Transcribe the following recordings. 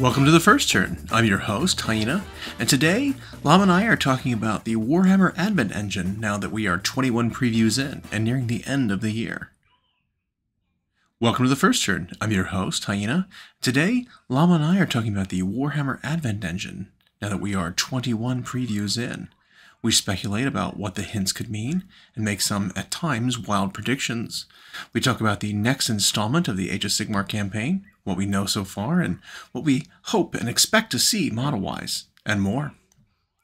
Welcome to the First Turn. I'm your host, Hyena, and today, Llama and I are talking about the Warhammer Advent Engine now that we are 21 previews in and nearing the end of the year. Welcome to the First Turn. I'm your host, Hyena. Today, Llama and I are talking about the Warhammer Advent Engine now that we are 21 previews in. We speculate about what the hints could mean and make some, at times, wild predictions. We talk about the next installment of the Age of Sigmar campaign, what we know so far, and what we hope and expect to see model-wise, and more.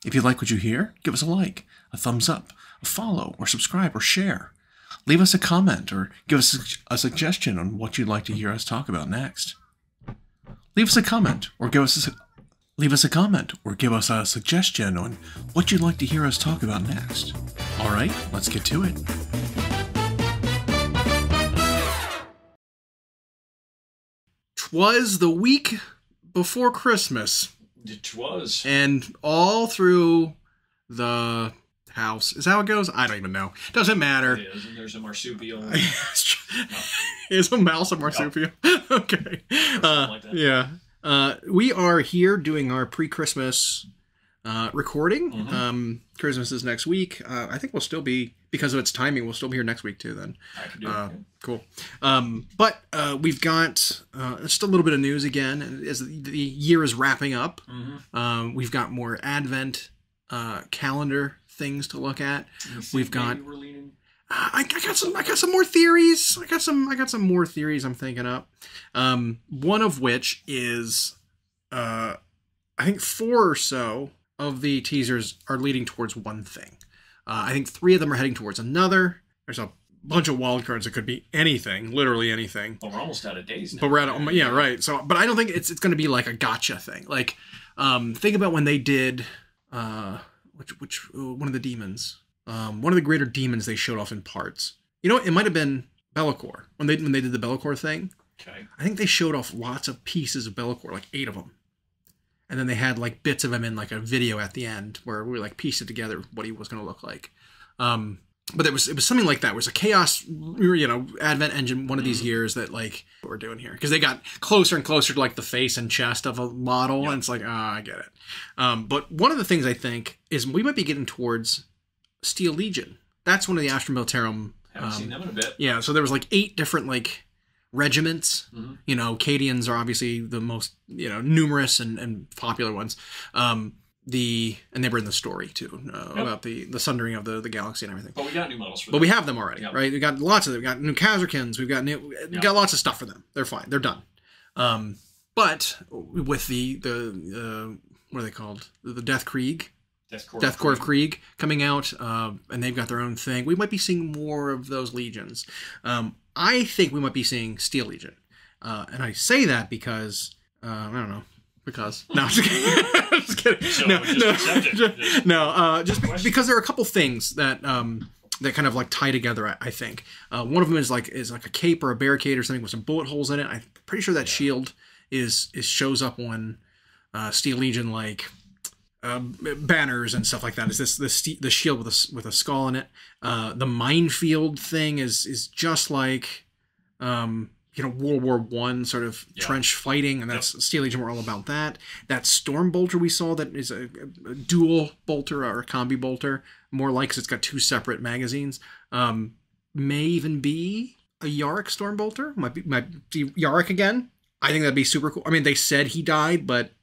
If you like what you hear, give us a like, a thumbs up, a follow, or subscribe, or share. Leave us a comment, or give us a suggestion on what you'd like to hear us talk about next. Leave us a comment, or give us a suggestion on what you'd like to hear us talk about next. All right, let's get to it. Twas the week before Christmas. It was. And all through the house. Is that how it goes? I don't even know. Doesn't matter. It is, and there's a marsupial. Is a mouse a marsupial? Yep. Okay. Like that. Yeah. We are here doing our pre-Christmas recording. Mm-hmm. Christmas is next week. I think we'll still be, because of its timing, we'll still be here next week too then. I can do it. Cool. But we've got just a little bit of news again as the year is wrapping up. Mm-hmm. We've got more Advent calendar things to look at. We've got. I got some more theories. I got some more theories I'm thinking up. One of which is I think 4 or so of the teasers are leading towards one thing. I think 3 of them are heading towards another. There's a bunch of wild cards that could be anything, literally anything. Well, we're almost out of days now. But we're out of, yeah, right. So, but I don't think it's going to be like a gotcha thing. Like, think about when they did which one of the demons. One of the greater demons they showed off in parts. You know what? It might have been Be'lakor. When they did the Be'lakor thing. Okay. I think they showed off lots of pieces of Be'lakor, like 8 of them. And then they had like bits of him in like a video at the end where we like pieced it together what he was going to look like. But it was something like that. It was a chaos, Advent Engine one of these years that like what we're doing here. Because they got closer and closer to like the face and chest of a model. Yep. And it's like, I get it. But one of the things I think is we might be getting towards Steel Legion. That's one of the Astra Militarum. Haven't seen them in a bit. Yeah, so there was like 8 different like regiments. Mm-hmm. Cadians are obviously the most numerous and popular ones. And they were in the story too about the sundering of the galaxy and everything. But we got new models for them. But we have them already, yep. Right? We got lots of them. We got new Khazarkins. We got lots of stuff for them. They're fine. They're done. But with the what are they called? The Death Krieg. Death Corps of Krieg coming out, and they've got their own thing. We might be seeing more of those legions. I think we might be seeing Steel Legion. And I say that because, I don't know, because. No, I'm just kidding. Just kidding. So just because there are a couple things that that kind of like tie together, I think. One of them is like a cape or a barricade or something with some bullet holes in it. I'm pretty sure that shield shows up on Steel Legion, like banners and stuff like that. Is the shield with a skull in it? The minefield thing is just like World War I sort of trench fighting, and that's Steel Legion. We're all about that. That storm bolter we saw that is a dual bolter or a combi bolter, more like, 'cause it's got 2 separate magazines. May even be a Yarick storm bolter. Might be Yarick again. I think that'd be super cool. I mean, they said he died, but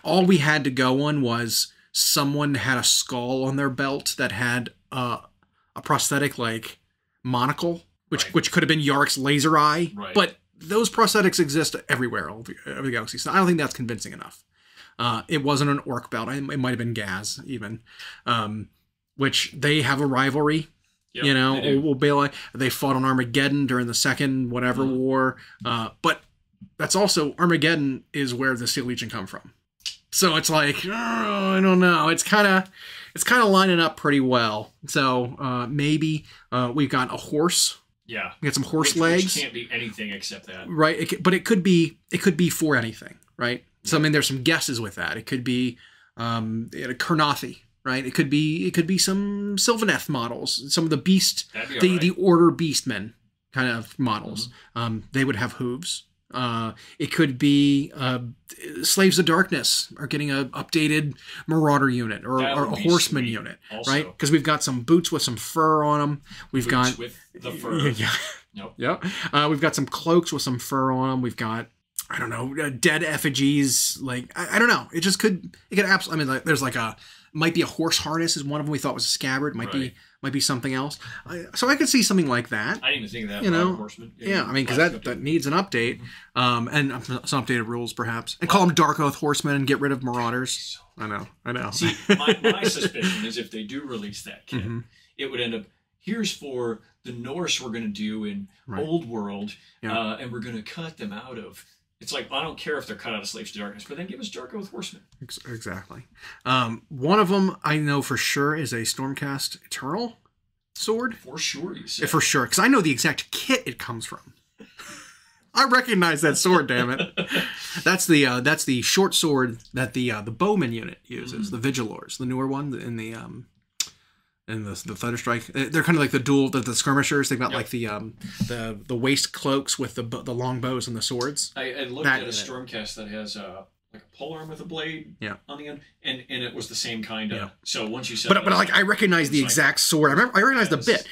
all we had to go on was someone had a skull on their belt that had a prosthetic like monocle, which could have been Yarick's laser eye. Right. But those prosthetics exist everywhere over the galaxy, so I don't think that's convincing enough. It wasn't an orc belt. It might have been Gaz even, which they have a rivalry. Yep, they fought on Armageddon during the second war. But that's also, Armageddon is where the Steel Legion come from. So it's like, I don't know. It's kind of lining up pretty well. So maybe we've got a horse. Yeah. We got some horse legs. Which can't be anything except that. Right. But it could be for anything, right? Yeah. So I mean, there's some guesses with that. It could be Kurnothi, right? It could be some Sylvaneth models, some of the beast, the Order Beastmen kind of models. Mm-hmm. They would have hooves. It could be Slaves of Darkness are getting a updated Marauder unit or a Horseman unit, also. Right? Because we've got some boots with some fur on them. We've got with the fur. Yeah. Nope. Yeah. We've got some cloaks with some fur on them. We've got, I don't know, dead effigies. Like, I don't know. It could absolutely, I mean, like, there's like might be a horse harness is one of them we thought was a scabbard. Might be something else. So I could see something like that. I didn't even think of that. You know, Horseman. Yeah, I mean, because that needs an update, and some updated rules perhaps, and call them Dark Oath Horsemen and get rid of Marauders. I know. See, my suspicion is if they do release that kit, it would end up, here's for the Norse we're going to do in Old World, and we're going to cut them out of. It's like, I don't care if they're cut out of Slaves to Darkness, but then give us Dark Oath Horsemen. Exactly. One of them I know for sure is a Stormcast Eternal sword. For sure, you said. For sure, because I know the exact kit it comes from. I recognize that sword, damn it. That's the short sword that the Bowman unit uses, the Vigilors, the newer one in the Thunderstrike. They're kind of like the dual, the skirmishers. They've got like the waist cloaks with the long bows and the swords. I looked at a Stormcast that has like a polearm with a blade on the end, and it was the same kind of. So once you said, but like I recognize the exact sword. I recognize the bit.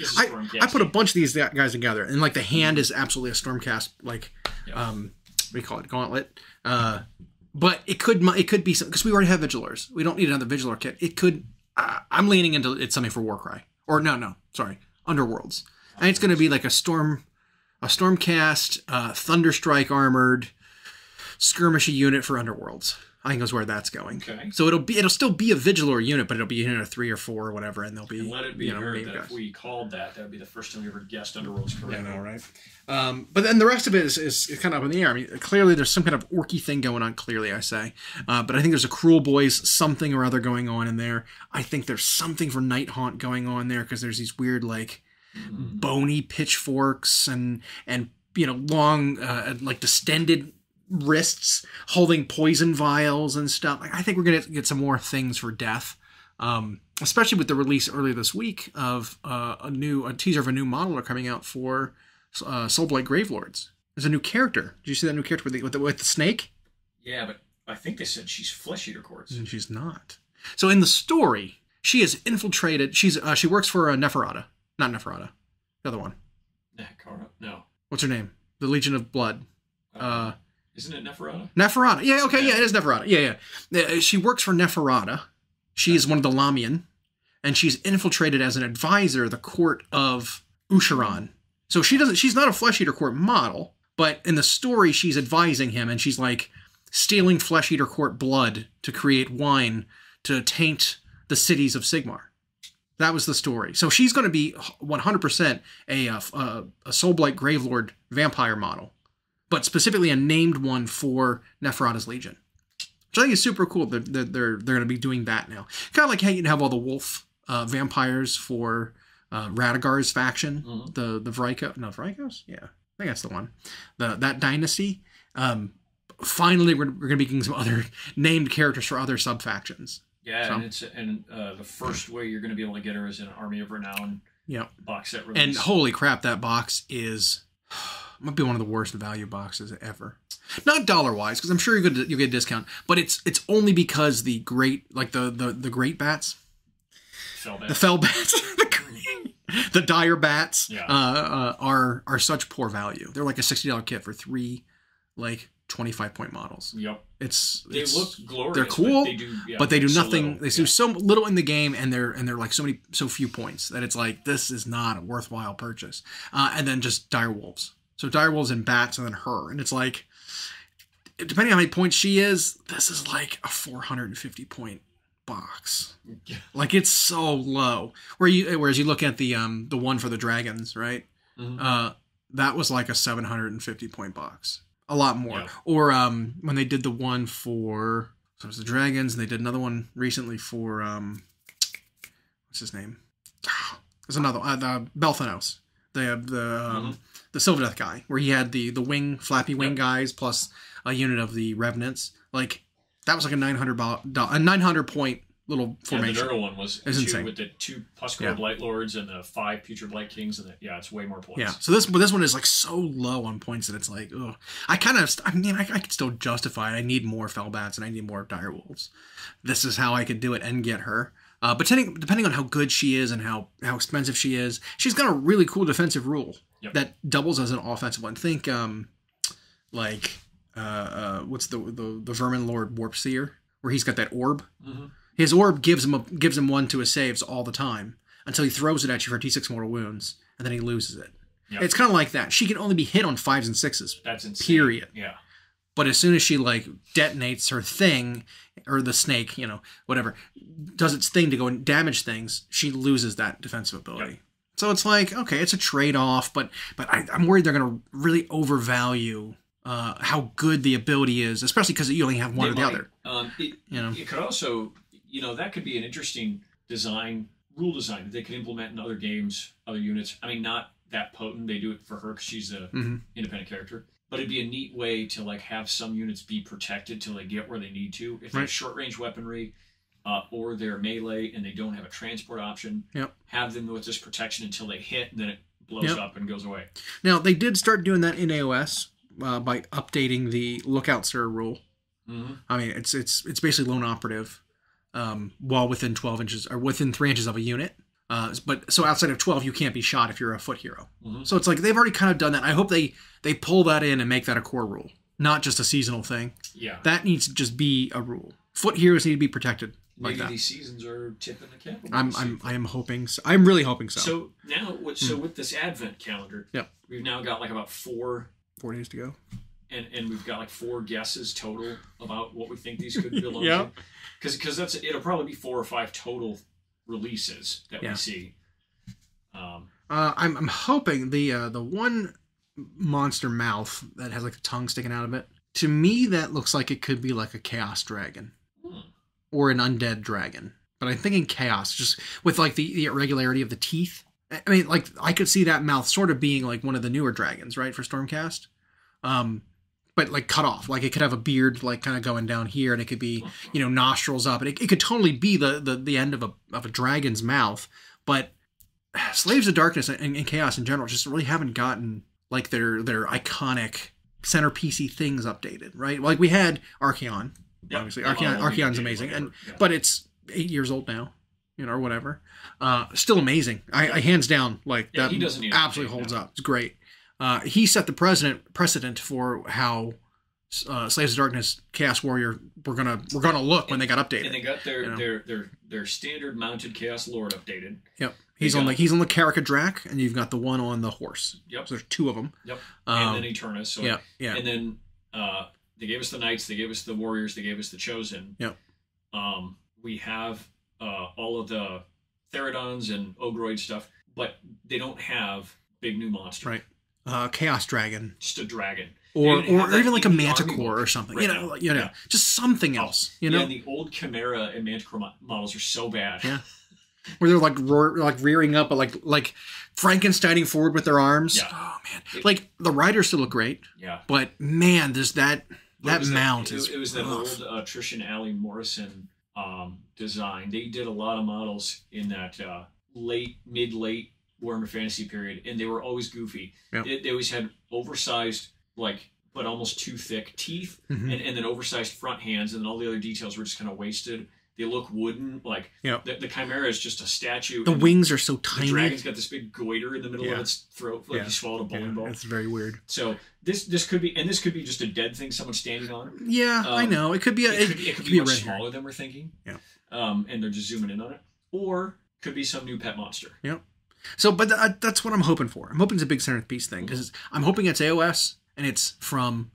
I put a bunch of these guys together, and like the hand is absolutely a Stormcast, like what do you call it, gauntlet. But it could be something, because we already have Vigilors. We don't need another Vigilor kit. It could. I'm leaning into it's something for Warcry. Or sorry, Underworlds. And it's going to be like a Stormcast, Thunderstrike armored skirmishy unit for Underworlds. I think that's where that's going. Okay. So it'll still be a Vigilor unit, but it'll be a 3 or 4 or whatever, and they'll be. And let it be heard that if we called that would be the first time we ever guessed Underworld's correct. Yeah, I know, right? But then the rest of it is kind of up in the air. I mean, clearly there's some kind of orky thing going on. Clearly, I say, but I think there's a Cruel Boys something or other going on in there. I think there's something for Night Haunt going on there, because there's these weird like bony pitchforks and long like distended wrists holding poison vials and stuff. Like, I think we're gonna get some more things for Death, especially with the release earlier this week of a teaser of a new modeler coming out for Soulblight Gravelords. There's a new character. Did you see that new character with the snake? Yeah, but I think they said she's Flesh Eater Quartz. And she's not. So in the story, she is infiltrated. She works for Neferata. Not Neferata. The other one. No. What's her name? The Legion of Blood. Isn't it Neferata? Neferata. Yeah, okay, yeah, it is Neferata. Yeah. She works for Neferata. She is one of the Lamian, and she's infiltrated as an advisor the court of Usharan. So she's not a Flesh Eater Court model, but in the story she's advising him, and she's like stealing Flesh Eater Court blood to create wine to taint the cities of Sigmar. That was the story. So she's going to be 100% a Soulblight Gravelord vampire model, but specifically a named one for Neferata's Legion, which I think is super cool. They're going to be doing that now. Kind of like how you have all the wolf vampires for Radagar's faction, the Vrykos? Yeah, I think that's the one. That dynasty. Finally, we're going to be getting some other named characters for other sub-factions. Yeah, so. and the first way you're going to be able to get her is an Army of Renown box set release. And holy crap, that box might be one of the worst value boxes ever. Not dollar-wise, because I'm sure you'll get a discount, but it's only because the great bats, the fell bats, the dire bats are such poor value. They're like a $60 kit for 3 like 25-point models. Yep. They look glorious. They're cool, but they do nothing. Little, they do so little in the game, and they're like so few points that it's like, this is not a worthwhile purchase. And then just dire wolves. So dire wolves and bats, and then her, and it's like, depending on how many points she is, this is like a 450-point box. Yeah. Like, it's so low. Whereas you look at the one for the dragons, right? Mm-hmm. That was like a 750-point box. A lot more. Yeah. Or when they did the one for, so it was the dragons, and they did another one recently for what's his name? There's another the Belthanos. They have the Sylvaneth guy, where he had the flappy wing guys plus a unit of the Revenants. Like, that was like a 900 point little formation. The Nurgle one was it's 2 insane. with the 2 Puskar Blight Lords and the 5 Putrid Blight Kings, and it's way more points. Yeah. So this one is like so low on points that it's like, ugh. I could still justify it. I need more Fellbats and I need more Dire Wolves. This is how I could do it and get her. But depending on how good she is and how expensive she is, she's got a really cool defensive rule that doubles as an offensive one. Think what's the Vermin Lord Warp Seer, where he's got that orb. Mm-hmm. His orb gives him 1 to his saves all the time until he throws it at you for D6 mortal wounds, and then he loses it. Yep. It's kind of like that. She can only be hit on 5s and 6s. That's insane. Period. Yeah. But as soon as she like detonates her thing, or the snake, whatever, does its thing to go and damage things, she loses that defensive ability. Yep. So it's like, okay, it's a trade-off, but I'm worried they're going to really overvalue how good the ability is, especially because you only have one or the other. It could also, that could be an interesting rule design that they could implement in other games, other units. I mean, not that potent. They do it for her because she's an independent character. But it'd be a neat way to like have some units be protected till they get where they need to. If they have short-range weaponry or they're melee and they don't have a transport option, have them with this protection until they hit, and then it blows up and goes away. Now, they did start doing that in AOS by updating the Lookout Sir rule. Mm-hmm. I mean, it's basically lone operative while within 12 inches or within 3 inches of a unit. But so outside of 12, you can't be shot if you're a foot hero. Mm-hmm. So it's like they've already kind of done that. I hope they pull that in and make that a core rule, not just a seasonal thing. Yeah, that needs to just be a rule. Foot heroes need to be protected. Maybe these seasons are tipping the cap. I am hoping so. I'm really hoping so. So now, with this Advent calendar, we've now got like about 4 days to go, and we've got like 4 guesses total about what we think these could belong to. Because it'll probably be 4 or 5 total releases that we see. I'm hoping the one monster mouth that has like a tongue sticking out of it. To me, that looks like it could be like a chaos dragon or an undead dragon. But I'm thinking chaos, just with like the irregularity of the teeth. I mean, like I could see that mouth sort of being like one of the newer dragons, right, for Stormcast. But like cut off, like it could have a beard like kind of going down here, and it could be nostrils up, and it could totally be the end of a dragon's mouth. But Slaves of Darkness and Chaos in general just really haven't gotten like their iconic centerpiecey things updated, right? Like we had Archeon, obviously Archeon's amazing, but it's 8 years old now, or whatever. Still amazing. I hands down like that. He doesn't absolutely holds up. It's great. He set the precedent for how Slaves of Darkness, Chaos Warrior were gonna look when they got updated. And they got their standard mounted Chaos Lord updated. Yep. He's on the Karakadrak, and you've got the one on the horse. Yep. So there's 2 of them. Yep. And then Eternus. So, yeah. And then they gave us the Knights, they gave us the Warriors, they gave us the Chosen. Yep. We have all of the Theridons and Ogroid stuff, but they don't have big new monster. Right. Chaos Dragon. Just a dragon. Or even like a Manticore or something. Right just something else. Yeah, and the old Chimera and Manticore models are so bad. Yeah. Where they're like rearing up, like Frankensteining forward with their arms. Yeah. Oh man. Like the riders still look great. Yeah. But man, there's that mount is. It was that old Trish and Allie Morrison design. They did a lot of models in that mid-late Warhammer Fantasy period, and they were always goofy. Yep. They always had oversized, but almost too thick teeth, and then oversized front hands, and then all the other details were just kind of wasted. They look wooden. The Chimera is just a statue. The wings are so tiny. The dragon's got this big goiter in the middle of its throat, like he swallowed a bowling ball. It's very weird. So this could be just a dead thing someone's standing on. Yeah, I know. It could be it could be much smaller than we're thinking. Yeah. And they're just zooming in on it, or could be some new pet monster. Yep. So, but that's what I'm hoping for. I'm hoping it's a big centerpiece thing because I'm hoping it's AOS and it's from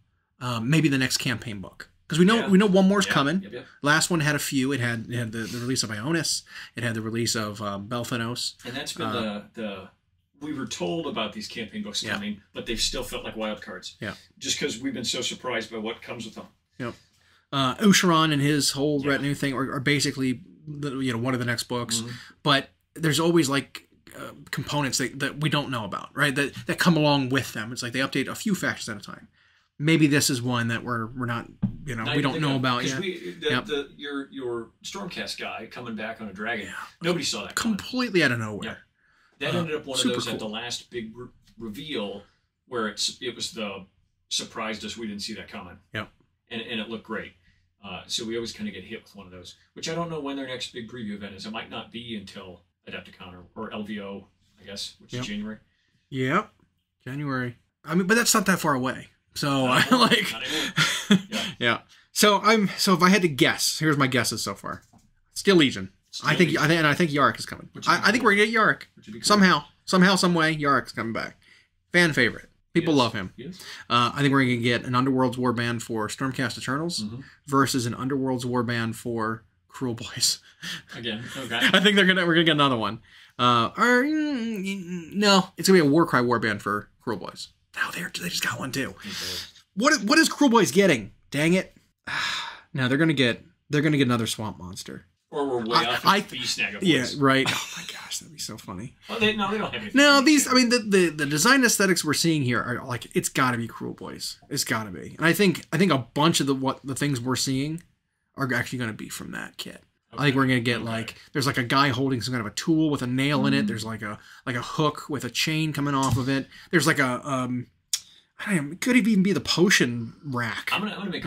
maybe the next campaign book. Because we know one more's coming. Yep. Last one had a few. It had the release of Ionis. It had the release of Belthanos. And that's been we were told about these campaign books coming, but they've still felt like wild cards. Yeah. Just because we've been so surprised by what comes with them. Yep. Usharon and his whole retinue thing are basically one of the next books, but there's always like components that we don't know about, right? That come along with them. It's like they update a few factions at a time. Maybe this is one that we're not you know, we don't know about yet. Your Stormcast guy coming back on a dragon, nobody saw that coming. Completely out of nowhere. That ended up one of those at the last big reveal where it was the surprised us, we didn't see that coming. Yep. And it looked great. So we always kind of get hit with one of those, which I don't know when their next big preview event is. It might not be until Adepticon or LVO, I guess, which is January. Yep. January. I mean, but that's not that far away. So I yeah. So if I had to guess, here's my guesses so far. Steel Legion. I think Yarrick is coming. I think we're gonna get Yarrick somehow, some way. Yarrick's coming back. Fan favorite. People love him. Yes. I think we're gonna get an Underworld's Warband for Stormcast Eternals versus an Underworld's Warband for Cruel Boys. Again, okay. I think we're gonna get another one. No, it's gonna be a Warcry Warband for Cruel Boys. No, they just got one too. What is Cruel Boys getting? Dang it! No, they're gonna get another swamp monster. Or we're way off Beast Snagga Boys. Yeah, right. Oh my gosh, that'd be so funny. Well, they don't have anything. No, I mean, the design aesthetics we're seeing here are like, it's got to be Cruel Boys. It's got to be. And I think a bunch of the things we're seeing are actually going to be from that kit. Okay. I think we're going to get like, there's like a guy holding some kind of a tool with a nail in it. There's like a hook with a chain coming off of it. There's like I don't know, it could even be the potion rack. I'm gonna make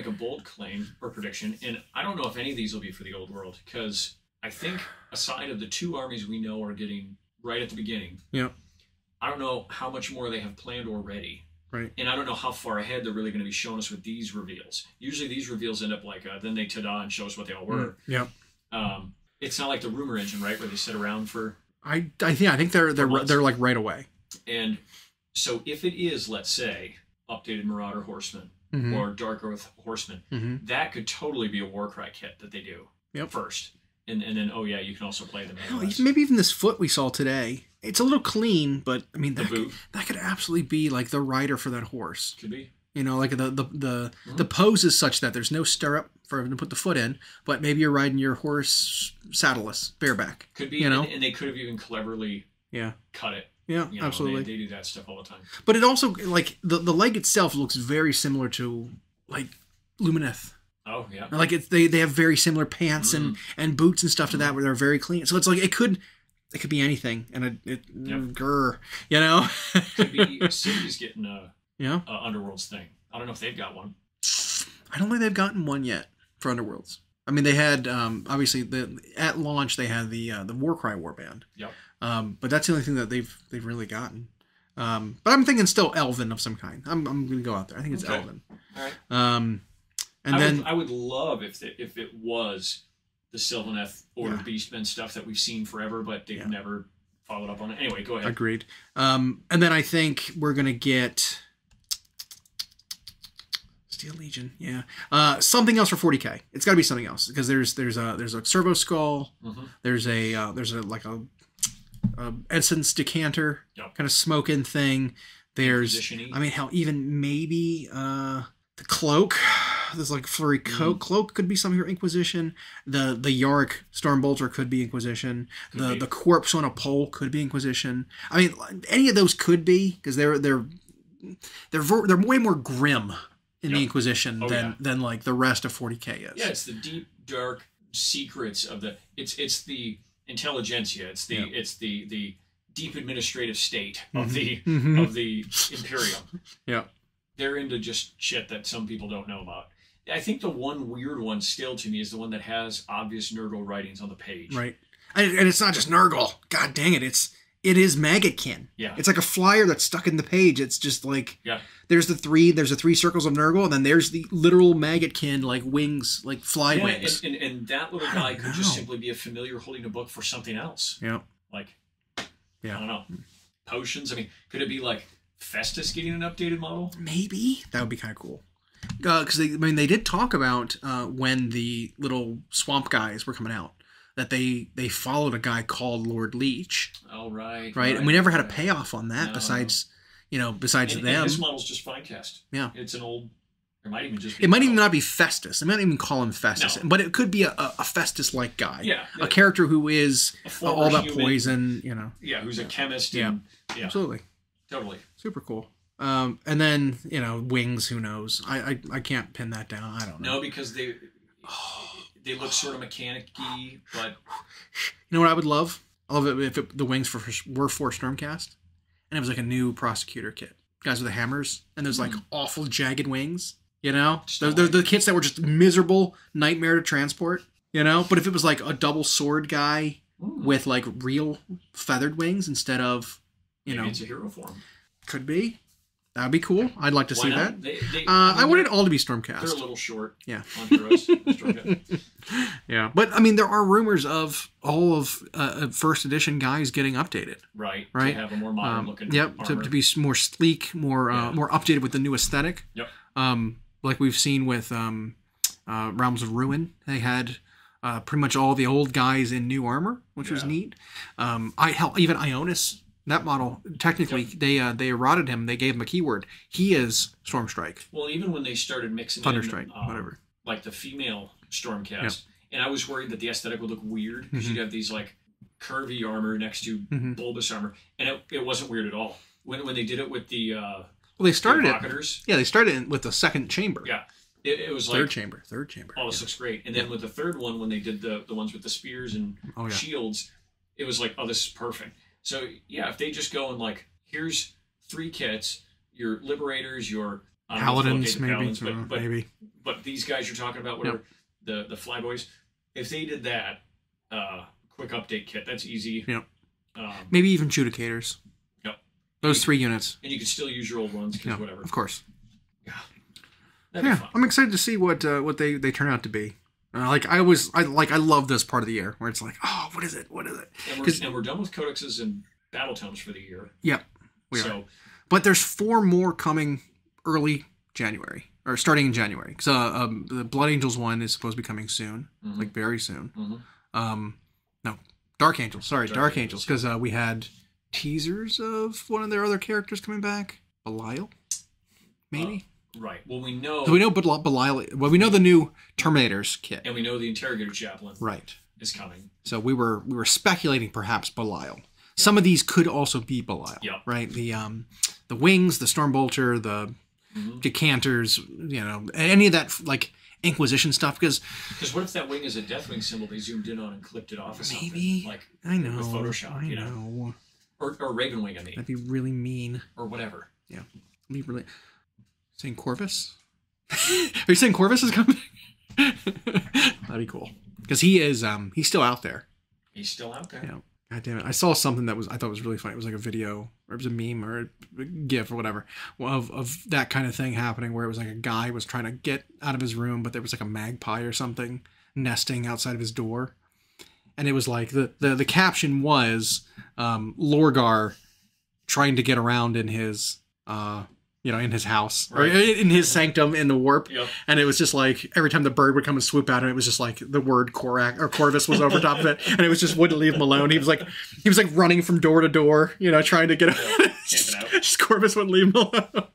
a bold claim or prediction, and I don't know if any of these will be for the old world, because I think aside of the 2 armies we know are getting right at the beginning, I don't know how much more they have planned or ready. Right. And I don't know how far ahead they're really going to be showing us with these reveals. Usually these reveals end up like then they ta-da and show us what they all were. It's not like the rumor engine, right, where they sit around for. I think they're like right away. And so if it is, let's say, updated Marauder Horsemen or Dark Earth Horsemen, that could totally be a Warcry kit that they do first. And then, you can also play them. Maybe even this foot we saw today. It's a little clean, but I mean, that could absolutely be like the rider for that horse. Could be. You know, like the pose is such that there's no stirrup for him to put the foot in, but maybe you're riding your horse saddleless, bareback. Could be, and they could have even cleverly cut it. Yeah, absolutely. They do that stuff all the time. But it also, like, the leg itself looks very similar to, like, Lumineth. Oh, yeah. Like, they have very similar pants and boots and stuff to that where they're very clean. So it's like, it could be anything. And grr, you know? Could be City's getting Underworld's thing. I don't know if they've got one. I don't think they've gotten one yet for Underworlds. I mean, they had, obviously, at launch, they had the Warcry Warband. Yep. But that's the only thing that they've really gotten. But I'm thinking still Elven of some kind. I'm going to go out there. I think it's Elven. All right. I would love if it was the Sylvaneth or Beastmen stuff that we've seen forever, but they've never followed up on it. Anyway, go ahead. Agreed. And then I think we're going to get Steel Legion. Yeah. Something else for 40K. It's got to be something else, because there's a servo skull. There's a essence decanter kind of smoking thing. There's, I mean, hell, even maybe the cloak. There's like flurry cloak could be something for Inquisition. The Yarrick Stormbolter could be Inquisition. The corpse on a pole could be Inquisition. I mean, any of those could be, because they're way more grim in the Inquisition than like the rest of 40K is. Yeah, it's the deep dark secrets of the it's the intelligentsia. It's the deep administrative state of the Imperium. Yeah. They're into just shit that some people don't know about. I think the one weird one still to me is the one that has obvious Nurgle writings on the page. Right. And it's not just Nurgle. God dang it. It is Maggotkin. Yeah. It's like a flyer that's stuck in the page. It's just like, there's the three circles of Nurgle, and then there's the literal Maggotkin, like wings, like fly wings. And that little guy could just simply be a familiar holding a book for something else. Yeah. Like, I don't know. Potions. I mean, could it be like Festus getting an updated model? Maybe. That would be kind of cool. Because they did talk about when the little swamp guys were coming out, that they followed a guy called Lord Leech. Oh, right. Right, and we never had a payoff on that besides them. And this model's just fine cast. Yeah. It's an old... It might even just be... It might even not be Festus. I might even call him Festus. No. But it could be a Festus-like guy. Yeah. A character who is all that poison, Yeah, who's a chemist. Yeah. And, Absolutely. Totally. Super cool. And then, you know, wings, who knows? I can't pin that down. I don't know. No, because they look sort of mechanic-y, but... You know what I would love? I love it if the wings were for Stormcast, and it was like a new prosecutor kit. Guys with the hammers, and there's like awful jagged wings, you know? They're the kits that were just miserable nightmare to transport, you know? But if it was like a double sword guy with like real feathered wings instead of, you know... Maybe it's a hero form. Could be. That'd be cool. I'd like to see not? that. I want it all to be Stormcast. They're a little short. Yeah. On heroes. Yeah. But, I mean, there are rumors of all of first edition guys getting updated. Right. To have a more modern looking armor. To be more sleek, more updated with the new aesthetic. Yep. Like we've seen with Realms of Ruin. They had pretty much all the old guys in new armor, which was neat. Even Ionis. That model, technically, they eroded him. They gave him a keyword. He is Stormstrike. Well, even when they started mixing Thunderstrike, whatever, like the female Stormcast, and I was worried that the aesthetic would look weird because you'd have these like curvy armor next to bulbous armor, and it wasn't weird at all. When they did it with the they started rocketers, they started with the second chamber. Yeah, it was third like chamber. Oh, this looks great. And then with the third one, when they did the ones with the spears and shields, it was like, oh, this is perfect. So, yeah, if they just go and, like, here's 3 kits, your Liberators, your... Paladins, maybe. Paladins, maybe. But these guys you're talking about, whatever, the Flyboys, if they did that, quick update kit, that's easy. Yep. Maybe even Judicators. Yep. Those 3 units. And you can still use your old ones, because whatever. Of course. Yeah. That'd be fun. I'm excited to see what they turn out to be. I love this part of the year where it's like, oh, what is it? And we're done with codexes and battle tomes for the year. Yep, we are. But there's 4 more coming early January, or starting in January. So the Blood Angels one is supposed to be coming soon, like very soon. No, Dark Angels. Sorry, Dark Angels, because we had teasers of one of their other characters coming back, Belial, maybe. Right. Well, we know... So we know Belial... Well, we know the new Terminators kit. And we know the Interrogator Chaplain is coming. So we were speculating perhaps Belial. Some of these could also be Belial. Yep. Right? The Wings, the Stormbolter, the Decanters, you know, any of that, like, Inquisition stuff, because what if that wing is a Deathwing symbol they zoomed in on and clipped it off or something? Maybe. Like, I know. with Photoshop, I know. Or Ravenwing, I mean. That'd be really mean. Or whatever. Yeah. It'd be really... Saying Corvus? Are you saying Corvus is coming? That'd be cool. Because he's still out there. He's still out there. Yeah. God damn it. I saw something that I thought was really funny. It was like a video, or it was a meme, or a GIF, or whatever, of that kind of thing happening, where it was like a guy was trying to get out of his room, but there was like a magpie or something nesting outside of his door. And it was like, the caption was, Lorgar trying to get around in his... in his house, or in his sanctum in the warp. Yep. And it was just like, every time the bird would come and swoop at him, it was just like the word Corvus was over top of it. And it was just wouldn't leave him alone. He was like running from door to door, trying to get out. Just Corvus wouldn't leave him alone.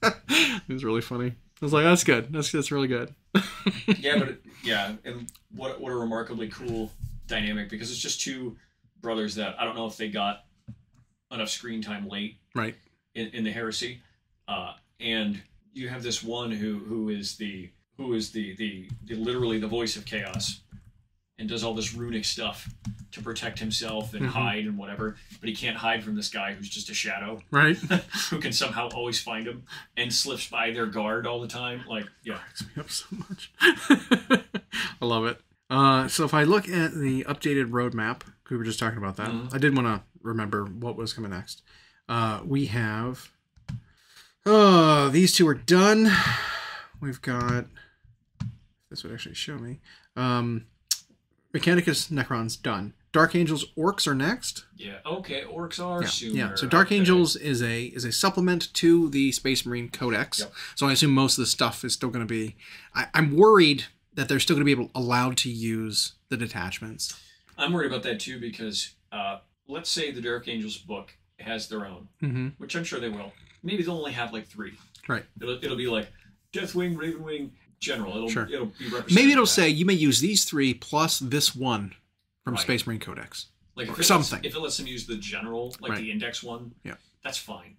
It was really funny. I was like, that's good. That's really good. And what a remarkably cool dynamic, because it's just 2 brothers that I don't know if they got enough screen time late. Right. In the heresy, and you have this one who is the literally the voice of chaos, and does all this runic stuff to protect himself and hide and whatever, but he can't hide from this guy who's just a shadow, right? Who can somehow always find him and slips by their guard all the time. Like, cracks me up so much. I love it. So if I look at the updated roadmap, we were just talking about that. I did want to remember what was coming next. We have, these 2 are done. We've got, this would actually show me, Mechanicus Necron's done. Dark Angels Orcs are next. Yeah, okay, Orcs are sooner. Yeah, so Dark Angels is a supplement to the Space Marine Codex. Yep. So I assume most of the stuff is still going to be, I'm worried that they're still going to be allowed to use the detachments. I'm worried about that too, because, let's say the Dark Angels book has their own, which I'm sure they will. Maybe they'll only have like 3. Right. It'll be like Deathwing, Ravenwing, General. It'll be represented. Maybe it'll say you may use these 3 plus this one from Space Marine Codex, like or something. If it lets them use the General, like the Index one, that's fine.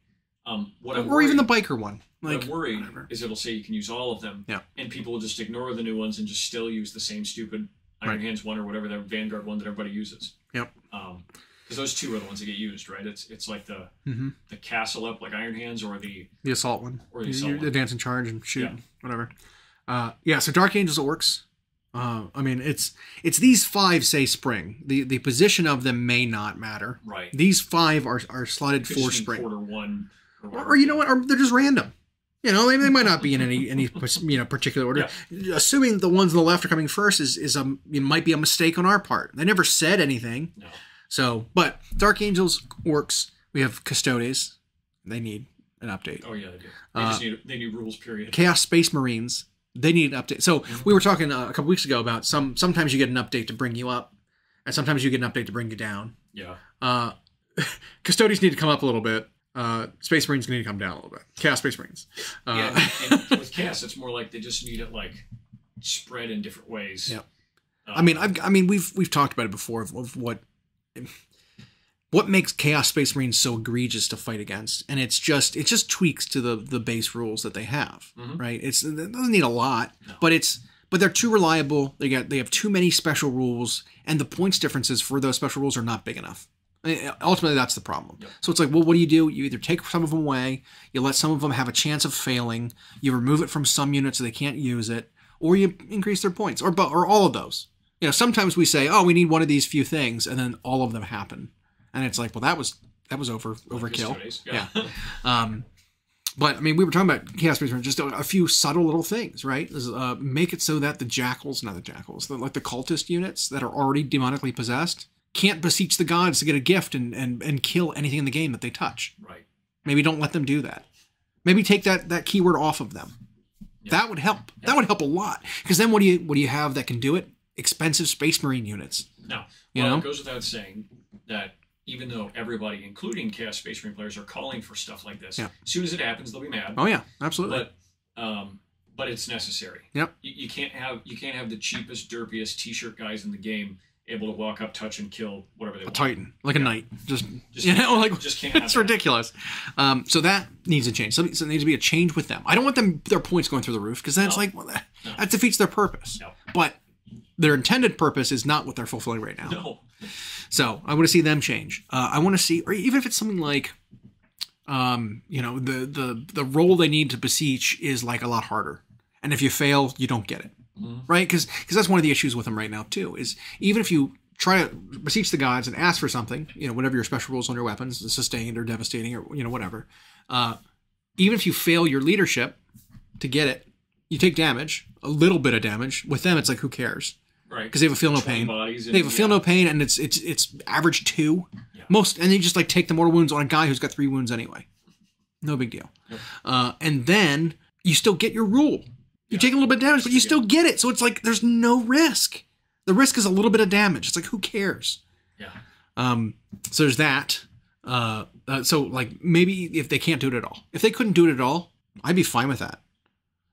Or even the biker one. Like, what I'm worried is it'll say you can use all of them, and people will just ignore the new ones and just still use the same stupid Iron Hands one or whatever, the Vanguard one that everybody uses. Yep. Because those two are the ones that get used, right? It's like the castle up, like Iron Hands, or the assault one, or the assault one. The dance and charge and shoot, whatever. So Dark Angels, it works. I mean, it's these 5 say spring. The position of them may not matter. Right. These 5 are slotted for spring. Quarter 1. Or you know what? Or they're just random. You know, they might not be in any particular order. Yeah. Assuming the ones on the left are coming first might be a mistake on our part. They never said anything. No. So, but Dark Angels works. We have Custodes. They need an update. Oh yeah, they do. They need rules. Period. Chaos Space Marines. They need an update. So we were talking a couple weeks ago about sometimes you get an update to bring you up, and sometimes you get an update to bring you down. Yeah. Custodes need to come up a little bit. Space Marines need to come down a little bit. Chaos Space Marines. And with Chaos, it's more like they just need it like spread in different ways. Yeah. I mean, we've talked about it before of what makes Chaos Space Marines so egregious to fight against, and it just tweaks to the base rules that they have, right? It doesn't need a lot, but they're too reliable. They have too many special rules, and the points differences for those special rules are not big enough. Ultimately, that's the problem. Yep. So it's like, well, what do? You either take some of them away, you let some of them have a chance of failing, you remove it from some units so they can't use it, or you increase their points, or all of those. You know, sometimes we say, oh, we need one of these few things, and then all of them happen. And it's like, well, that was overkill. Yeah. But I mean, we were talking about Chaos Space Marines, just a few subtle little things, right? Make it so that the cultist units that are already demonically possessed can't beseech the gods to get a gift and kill anything in the game that they touch. Right. Maybe don't let them do that. Maybe take that keyword off of them. Yeah. That would help. Yeah. That would help a lot. Because then what do you have that can do it? Expensive Space Marine units. No. Well, it goes without saying that even though everybody, including Chaos Space Marine players, are calling for stuff like this, as soon as it happens, they'll be mad. Oh yeah, absolutely. But it's necessary. Yep. You can't have the cheapest, derpiest T-shirt guys in the game able to walk up, touch, and kill whatever they want. A Titan, like a knight. Just can't. It's ridiculous. So that needs to change. So it needs to be a change with them. I don't want their points going through the roof because then it's like, well, that defeats their purpose. No. But their intended purpose is not what they're fulfilling right now. No. So I want to see them change. I want to see, or even if it's something like, the role they need to beseech is like a lot harder, and if you fail, you don't get it. Right? Because that's one of the issues with them right now, too, is even if you try to beseech the gods and ask for something, whatever your special rules on your weapons, sustained or devastating or, whatever, even if you fail your leadership to get it, you take damage, a little bit of damage. With them, it's like, who cares? Right. Because they have a feel no pain. They have a feel no pain, and it's average 2. Yeah. And you just like take the mortal wounds on a guy who's got 3 wounds anyway. No big deal. Yep. And then you still get your rule. You take a little bit of damage, but you still get it. So it's like there's no risk. The risk is a little bit of damage. It's like, who cares? Yeah. So there's that. So like maybe if they can't do it at all. If they couldn't do it at all, I'd be fine with that.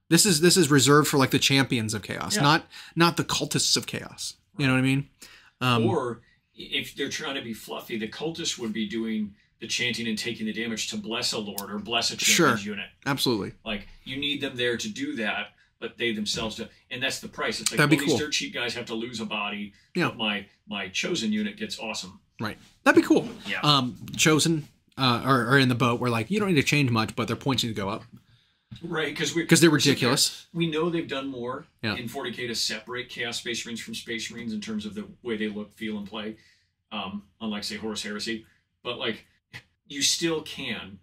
This is reserved for like the champions of chaos, not the cultists of chaos. You know what I mean? Or if they're trying to be fluffy, the cultists would be doing the chanting and taking the damage to bless a lord or bless a champion's unit. Absolutely. Like you need them there to do that, but they themselves do, and that's the price. It's like, that'd be cool. These dirt cheap guys have to lose a body, but my chosen unit gets awesome. Right. That'd be cool. Yeah. Chosen are in the boat where like you don't need to change much, but their points need to go up. Right, because they're ridiculous. We know they've done more in 40K to separate Chaos Space Marines from Space Marines in terms of the way they look, feel, and play, unlike, say, Horus Heresy. But, like, you still can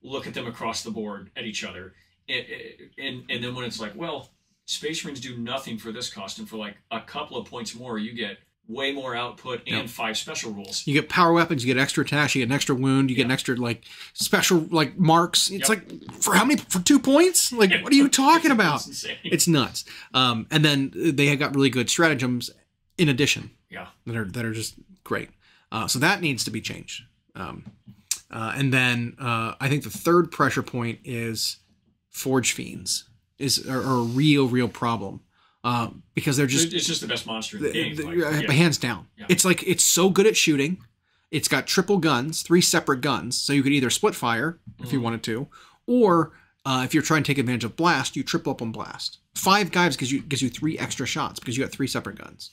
look at them across the board at each other. And then when it's like, well, Space Marines do nothing for this cost, and for, like, a couple of points more, you get way more output and 5 special rules. You get power weapons, you get extra attacks, you get an extra wound, you get an extra like special like marks. It's like for how many? For 2 points? Like what are you talking about? It's nuts. And then they have got really good stratagems in addition. Yeah. That are just great. So that needs to be changed. And then I think the third pressure point is Forge Fiends are a real problem. Because they're just... It's just the best monster in the game. Hands down. Yeah. It's like, it's so good at shooting. It's got triple guns, 3 separate guns, so you could either split fire if you wanted to, or if you're trying to take advantage of blast, you triple up on blast. 5 guys gives you 3 extra shots because you got 3 separate guns.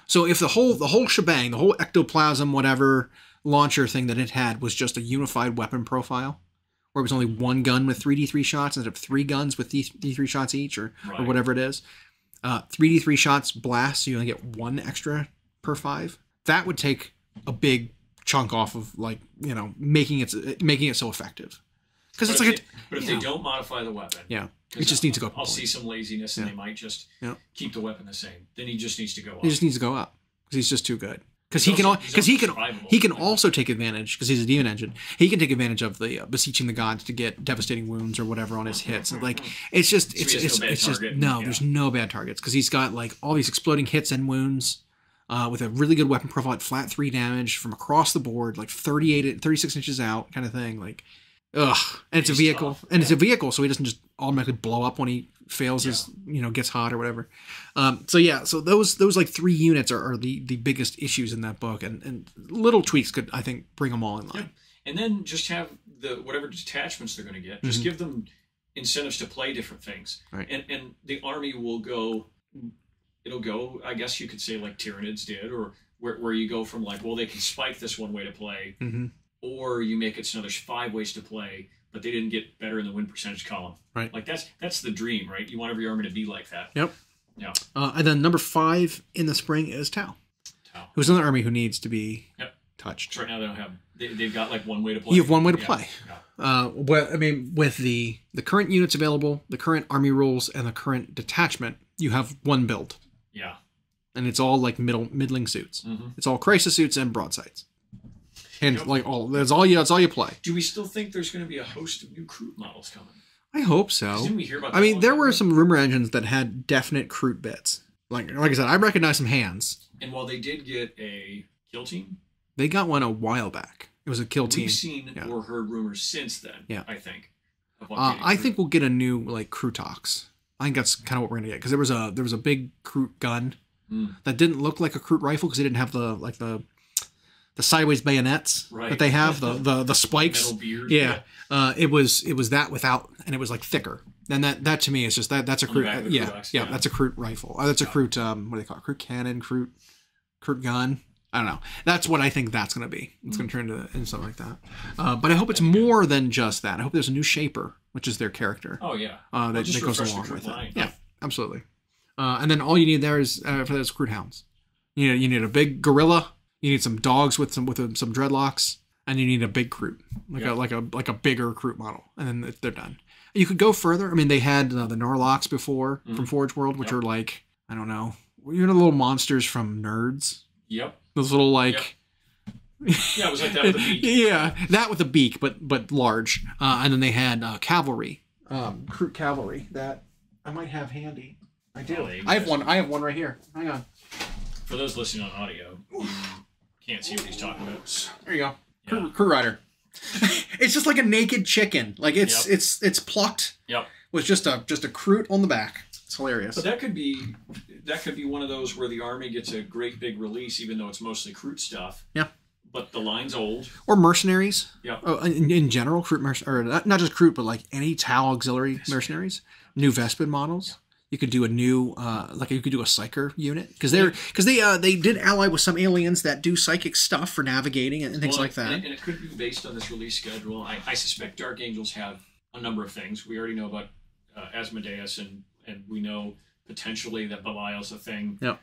So if the whole shebang, the whole ectoplasm whatever launcher thing that it had was just a unified weapon profile, where it was only 1 gun with 3d3 shots instead of 3 guns with d3 shots each, or whatever it is, 3d3 shots blast, so you only get 1 extra per 5. That would take a big chunk off of, like, you know, making it so effective. Because it's like but if they don't modify the weapon, it just needs to go. I'll see some laziness, and they might just keep the weapon the same. Then he just needs to go up. He just needs to go up because he's just too good. Because he can also take advantage, because he's a demon engine. He can take advantage of the beseeching the gods to get devastating wounds or whatever on his hits. And like it's just there's no bad targets, because he's got like all these exploding hits and wounds. With a really good weapon profile at flat 3 damage from across the board, like 36 inches out kind of thing. Like, ugh. And it's a vehicle. Tough. And it's a vehicle, so he doesn't just automatically blow up when he fails his, gets hot or whatever. So those like 3 units are the biggest issues in that book. And little tweaks could, I think, bring them all in line. Yeah. And then just have whatever detachments they're going to get, just give them incentives to play different things. Right. And the army will go... It'll go, I guess you could say, like Tyranids did, or where you go from like, well, they can spike this one way to play, or you make it so there's 5 ways to play, but they didn't get better in the win percentage column. Right. Like that's the dream, right? You want every army to be like that. Yep. Yeah. And then number 5 in the spring is Tau. Who's another army who needs to be touched. Right now they don't have. They've got like 1 way to play. You have 1 way to play. Yeah. Well, I mean, with the current units available, the current army rules, and the current detachment, you have 1 build. Yeah. And it's all like middling suits. It's all crisis suits and broadsides. And like that's all you play. Do we still think there's going to be a host of new Kroot models coming? I hope so. Didn't we hear about? I mean, there were some rumor engines that had definite Kroot bits. Like I said, I recognize some hands. And while they did get a kill team, they got one a while back. It was a kill team. We've seen or heard rumors since then. Yeah. I think. I think we'll get a new like Krootox. I think that's kind of what we're gonna get, because there was a big Kroot gun that didn't look like a Kroot rifle because it didn't have the sideways bayonets that they have, the spikes. Metal beard. Yeah. It was that without, and it was like thicker. And that to me is just that's a Kroot. Yeah, that's a Kroot rifle. That's a Kroot. What do they call it? Kroot cannon, Kroot gun. I don't know. That's what I think that's going to be. It's going to turn into something like that. But I hope it's more than just that. I hope there's a new Shaper, which is their character. Oh, yeah. That goes along with it. Yeah, absolutely. And then all you need there is for those Kroot hounds. You need a big gorilla. You need some dogs with some dreadlocks, and you need a big Kroot, like a bigger Kroot model, and then they're done. You could go further. I mean, they had the Norlocks before from Forge World, which are like, I don't know, the little monsters from Nerds. Yep. Those little like. Yep. Yeah, it was like that with a beak. Yeah, that with a beak, but large. And then they had cavalry, Kroot cavalry that I might have handy. I do. I have one. I have one right here. Hang on. For those listening on audio, you can't see what he's talking about. There you go. Yeah. Kroot Rider. It's just like a naked chicken. Like it's plucked. Yep. With just a Kroot on the back. It's hilarious. But that could be one of those where the army gets a great big release, even though it's mostly Kroot stuff. Yeah. But the line's old. Or mercenaries. Yeah. In general, Kroot or not just Kroot, but like any Tau auxiliary mercenaries, new Vespid models. You could do a new, you could do a Psyker unit, because they did ally with some aliens that do psychic stuff for navigating and things like that. And it could be based on this release schedule. I suspect Dark Angels have a number of things. We already know about Asmodeus, and we know potentially that Belial's a thing. Yep.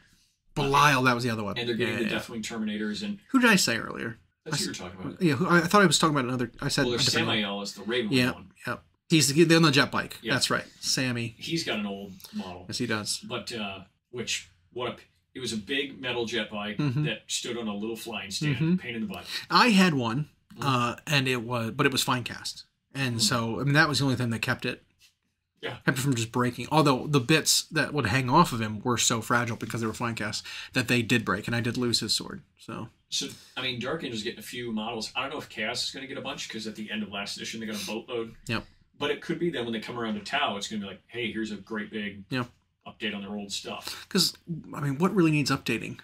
Belial, that was the other one. And they're getting the Deathwing Terminators. And who did I say earlier? That's who you're talking about. Yeah, I thought I was talking about another. I said. Well, there's Samael is the Raven one. Yeah. He's on the jet bike. Yep. That's right. Sammy. He's got an old model. Yes, he does. But it was a big metal jet bike that stood on a little flying stand, pain in the butt. I had one, and it was fine cast, and so I mean that was the only thing that kept it from just breaking. Although the bits that would hang off of him were so fragile because they were fine cast that they did break, and I did lose his sword. So I mean, Dark Angel's getting a few models. I don't know if Chaos is going to get a bunch, because at the end of last edition they got a boatload. Yep. But it could be that when they come around to Tau, it's going to be like, hey, here's a great big update on their old stuff. Because, I mean, what really needs updating?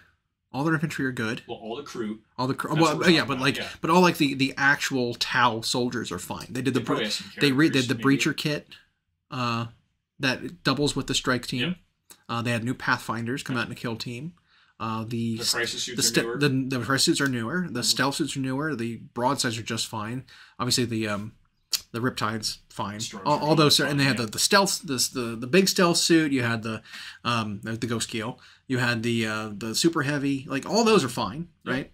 All their infantry are good. Well, all the crew. All the crew. Well, yeah, but like, but all like the actual Tau soldiers are fine. They did the did the breacher kit, that doubles with the strike team. Yep. They had new Pathfinders come out in a kill team. The crisis suits are newer. The crisis suits are newer. The stealth suits are newer. The broadsides are just fine. Obviously, the Riptide's fine. All those are, and they had the stealth, the big stealth suit. You had the Ghost Keel. You had the super heavy. Like all those are fine, right?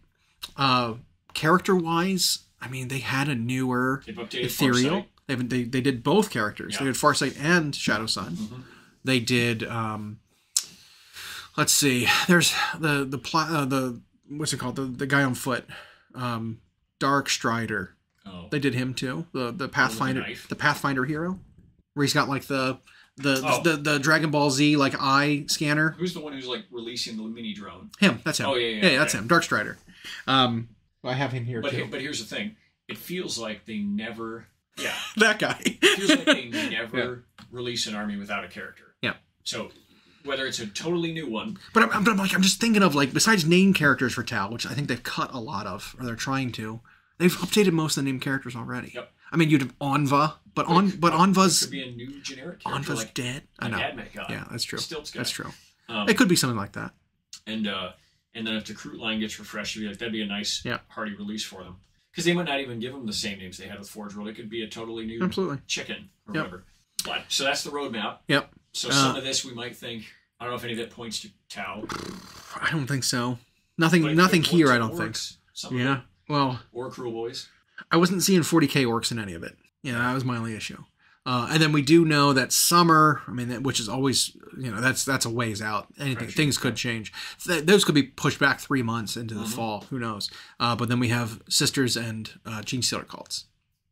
Character wise, I mean, they had a newer ethereal. They did both characters. Yeah. They did Farsight and Shadow Sun. Mm-hmm. They did. Let's see. There's the what's it called? The guy on foot, Dark Strider. Oh. They did him too. The Pathfinder hero, where he's got like the Dragon Ball Z like eye scanner. Who's the one who's like releasing the mini drone? Him. That's him. Oh yeah, that's him. Dark Strider. I have him here too. But here's the thing. It feels like they never. Yeah. That guy. It feels like they never release an army without a character. Yeah. So whether it's a totally new one. But I'm just thinking of like, besides name characters for Tau, which I think they've cut a lot of, or they're trying to. They've updated most of the name characters already. Yep. I mean, you'd have Onva, but Onva's could be a new generic character. Onva's like, dead. I know. Guy. Yeah, that's true. That's true. It could be something like that. And then if the crew line gets refreshed, that'd be a nice hearty release for them. Because they might not even give them the same names they had with Forge World. It could be a totally new chicken or whatever. But so that's the roadmap. Yep. So some of this we might think. I don't know if any of that points to Tau. I don't think so. Nothing here. I don't think. Yeah. Well. Or Cruel Boys. I wasn't seeing 40k orcs in any of it. Yeah, that was my only issue. And then we do know that summer, I mean, which is always, that's a ways out. Things could change. Those could be pushed back 3 months into the fall. Who knows? But then we have Sisters and Gene Stealer cults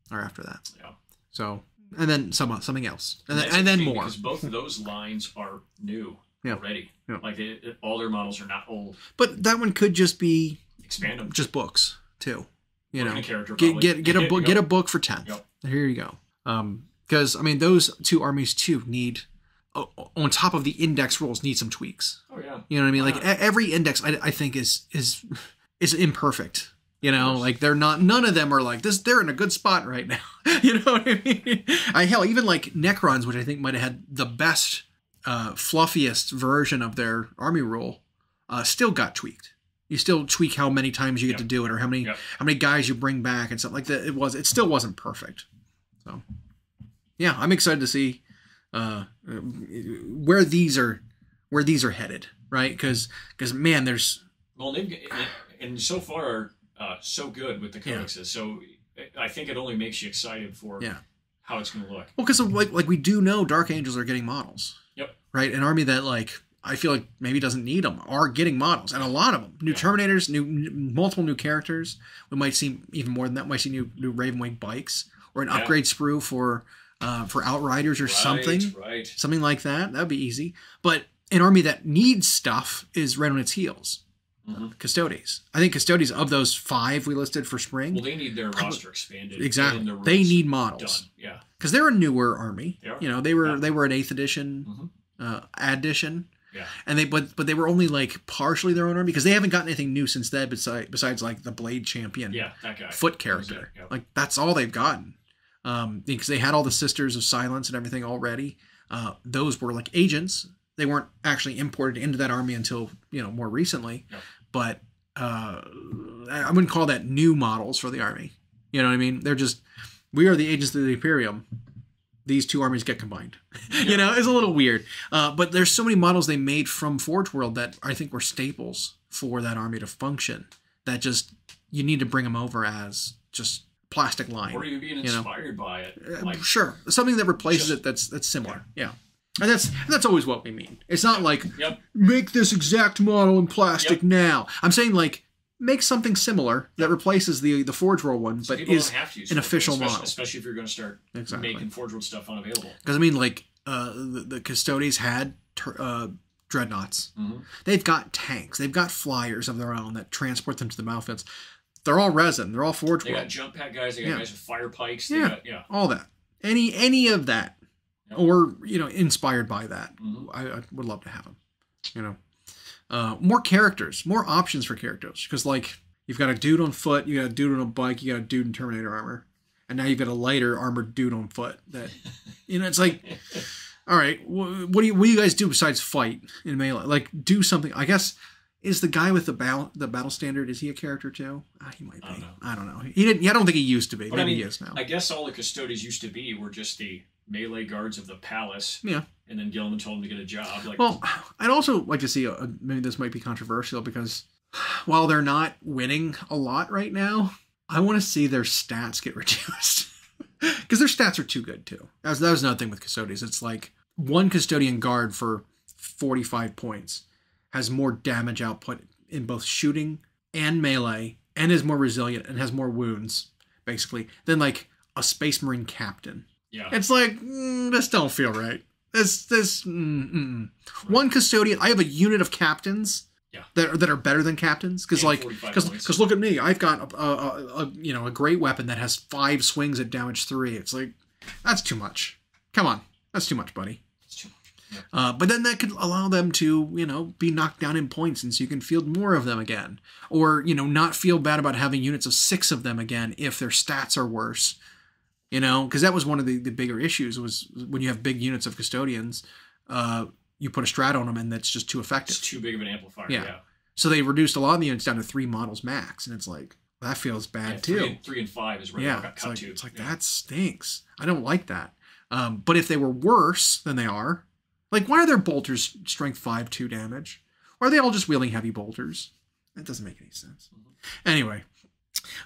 are after that. Yeah. So, and then something else, and then more. Because both of those lines are new already. Yeah. Like all their models are not old. But that one could just be expand them. Just books too. Get a book for 10th. Yep. Here you go. Because I mean, those two armies too need, on top of the index rules, need some tweaks. Oh yeah. You know what I mean? Like every index, I think is imperfect. Like they're not. None of them are like this. They're in a good spot right now. You know what I mean? Hell, even like Necrons, which I think might have had the best, fluffiest version of their army rule, still got tweaked. You still tweak how many times you get to do it, or how many guys you bring back and stuff like that. It still wasn't perfect. So, yeah, I'm excited to see where these are headed, right? Because man, there's and so far so good with the codexes. So I think it only makes you excited for how it's going to look. Well, because like we do know Dark Angels are getting models. Yep. Right, an army that like. I feel like maybe doesn't need them, are getting models, and a lot of them. New Terminators, multiple new characters. We might see even more than that. We might see new Ravenwing bikes, or an upgrade sprue for Outriders or something. Right. Something like that. That'd be easy. But an army that needs stuff is right on its heels. Custodes. I think Custodes, of those 5 we listed for spring. Well, they need their roster expanded. Exactly. They need models. Done. Yeah. Because they're a newer army. They were an 8th edition addition. Yeah. And but they were only like partially their own army, because they haven't gotten anything new since then besides like the Blade Champion that guy. foot character. Like that's all they've gotten. Because they had all the Sisters of Silence and everything already. Those were like agents. They weren't actually imported into that army until more recently. Yep. But I wouldn't call that new models for the army. You know what I mean? They're just, we are the agents of the Imperium. These two armies get combined. It's a little weird. But there's so many models they made from Forge World that I think were staples for that army to function, that just, you need to bring them over as just plastic line. Or even being inspired by it. Like, sure. Something that replaces it that's similar. Yeah. And that's always what we mean. It's not like, make this exact model in plastic now. I'm saying like, make something similar that replaces the Forge World one, but is an official model. Especially if you're going to start making Forge World stuff unavailable. Because I mean, like the Custodes had dreadnoughts. They've got tanks. They've got flyers of their own that transport them to the battlefields. They're all resin. They're all Forge World. They got jump pack guys. They got guys with fire pikes. All that. Any of that, or inspired by that. I would love to have them. More characters, more options for characters. Because, like, you've got a dude on foot, you got a dude on a bike, you got a dude in Terminator armor. And now you've got a lighter armored dude on foot. That, it's like, all right, what do you guys do besides fight in Melee? Like, do something. I guess, is the guy with the battle standard, is he a character too? He might be. I don't know. He didn't. I don't think he used to be. But maybe he is now. I guess all the custodians used to be were just the melee guards of the palace. Yeah. And then Gilman told him to get a job. Like, well, I'd also like to see, maybe this might be controversial, because while they're not winning a lot right now, I want to see their stats get reduced. Because their stats are too good, too. That was another thing with custodians. It's like one custodian guard for 45 points has more damage output in both shooting and melee, and is more resilient and has more wounds, basically, than like a Space Marine captain. Yeah. It's like, this don't feel right. One custodian, I have a unit of captains that are better than captains. Because look at me, I've got a great weapon that has 5 swings at damage 3. It's like, that's too much. Come on, that's too much, buddy. It's too much. Yeah. But then that could allow them to, be knocked down in points, and so you can field more of them again. Or, not feel bad about having units of 6 of them again if their stats are worse. Because that was one of the bigger issues, was when you have big units of custodians, you put a strat on them and that's just too effective. It's too big of an amplifier, yeah. So they reduced a lot of the units down to 3 models max, and it's like, that feels bad too. 3 and 5 is where they got cut to. It's like, that stinks. I don't like that. But if they were worse than they are, like, why are their bolters strength 5, 2 damage? Or are they all just wielding heavy bolters? That doesn't make any sense. Mm-hmm. Anyway,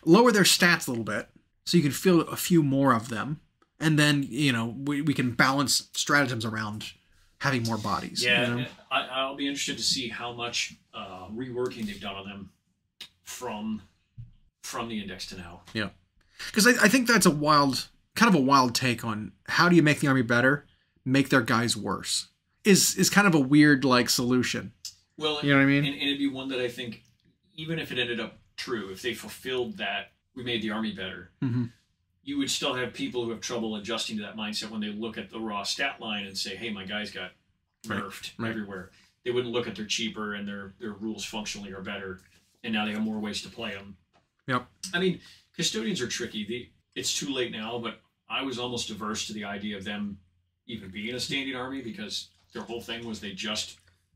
lower their stats a little bit, so you can field a few more of them, and then, we can balance stratagems around having more bodies. Yeah, I'll be interested to see how much reworking they've done on them from the index to now. Yeah, because I think that's kind of a wild take on how do you make the army better, make their guys worse, is kind of a weird, like, solution. Well, you know what I mean? And it'd be one that I think, even if it ended up true, if they fulfilled that, we made the army better, you would still have people who have trouble adjusting to that mindset when they look at the raw stat line and say, hey, my guys got nerfed everywhere. They wouldn't look at their cheaper and their rules functionally are better, and now they have more ways to play them. Yep. I mean, custodians are tricky. It's too late now, but I was almost averse to the idea of them even being a standing army, because their whole thing was they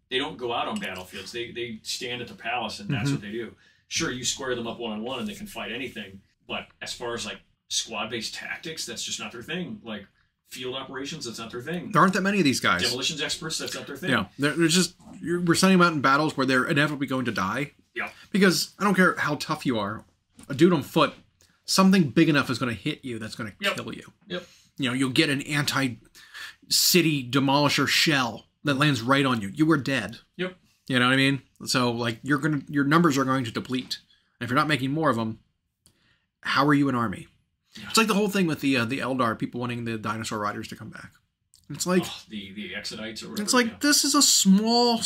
don't go out on battlefields. They stand at the palace, and that's what they do. Sure, you square them up one-on-one and they can fight anything, but as far as, like, squad-based tactics, that's just not their thing. Like, field operations, that's not their thing. There aren't that many of these guys. Demolitions experts, that's not their thing. Yeah, we're sending them out in battles where they're inevitably going to die. Yeah. Because I don't care how tough you are, a dude on foot, something big enough is going to hit you that's going to kill you. Yep. You'll get an anti-city demolisher shell that lands right on you. You are dead. Yep. You know what I mean? So, like, your numbers are going to deplete. And if you're not making more of them, how are you an army? Yeah. It's like the whole thing with the Eldar, people wanting the dinosaur riders to come back. It's like the Exodites or whatever. It's like this is a small,